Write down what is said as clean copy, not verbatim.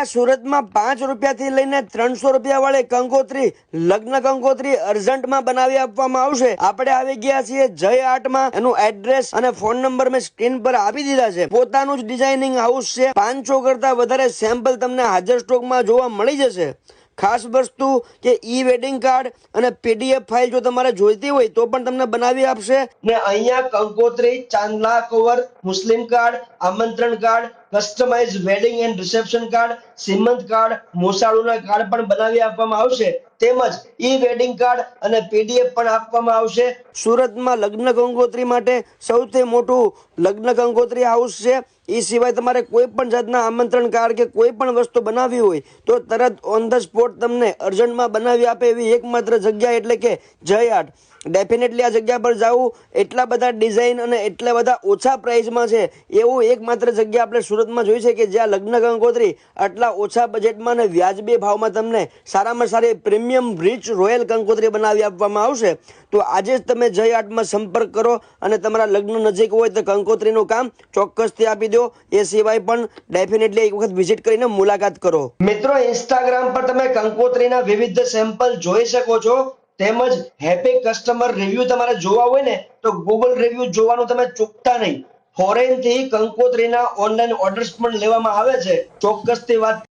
સુરતમાં 5 રૂપિયાથી લઈને 300 રૂપિયા વાળી કંકોત્રી, લગ્ન કંકોત્રી અર્જન્ટમાં બનાવી આપવામાં આવશે। આપણે આવી ગયા છીએ જય આર્ટમાં। એનું એડ્રેસ અને ફોન નંબર મેં સ્ક્રીન પર આપી દીધા છે। પોતાનું જ ડિઝાઇનિંગ હાઉસ છે। 500 કરતા વધારે સેમ્પલ તમને હાજર સ્ટોકમાં જોવા મળી જશે। ખાસ વસ્તુ કે ઈ વેડિંગ કાર્ડ અને પીડીએફ ફાઇલ જો તમારે જોઈતી હોય તો પણ તમને બનાવી આપશે। ને અહીંયા કંકોત્રી, ચાંદલા કવર, મુસ્લિમ કાર્ડ, આમંત્રણ card, customize wedding and reception card, સીમંત કાર્ડ, મોસાળુના કાર્ડ પણ બનાવી આપવામાં આવશે। તેમજ ઈ વેડિંગ કાર્ડ અને પીડીએફ પણ આપવામાં આવશે। સુરતમાં લગ્ન કંકોત્રી માટે સૌથી મોટું લગ્ન કંકોત્રી હાઉસ છે। એ સિવાય તમારે કોઈ પણ જાતના આમંત્રણ કાર્ડ કે કોઈ પણ વસ્તુ બનાવવી હોય તો તરત ઓન ધ સ્પોટ તમને અર્જન્ટમાં બનાવી આપે એવી એકમાત્ર જગ્યા એટલે કે જય આર્ટ। ડેફિનેટલી આ જગ્યા પર જવું, એટલા બધા ડિઝાઇન અને એટલા બધા ઓછા પ્રાઇસમાં છે એવું એકમાત્ર જગ્યા આપણે સુરતમાં જોઈ છે કે જ્યાં લગ્ન કંકોત્રી આટલા ઓછા બજેટમાં અને વ્યાજબી ભાવમાં તમને સારામાં સારી પ્રીમિયમ રીચ રોયલ કંકોત્રી બનાવી આપવામાં આવશે। તો આજે જ તમે જય આર્ટમાં સંપર્ક કરો અને તમારા લગ્ન નજીક હોય તો કંકોત્રીનું કામ ચોક્કસથી આપી દો। એ સિવાય પણ ડેફિનેટલી એક વખત વિઝિટ કરીને મુલાકાત કરો। મિત્રો, ઇન્સ્ટાગ્રામ પર તમે કંકોત્રીના વિવિધ સેમ્પલ જોઈ શકો છો। તેમજ હેપી કસ્ટમર રિવ્યુ તમારે જોવા હોય ને તો ગૂગલ રિવ્યુ જોવાનું તમે ચૂકતા નહીં। ફોરેન થી કંકોત્રીના ઓનલાઈન ઓર્ડર્સ પણ લેવામાં આવે છે। ચોક્કસથી વાત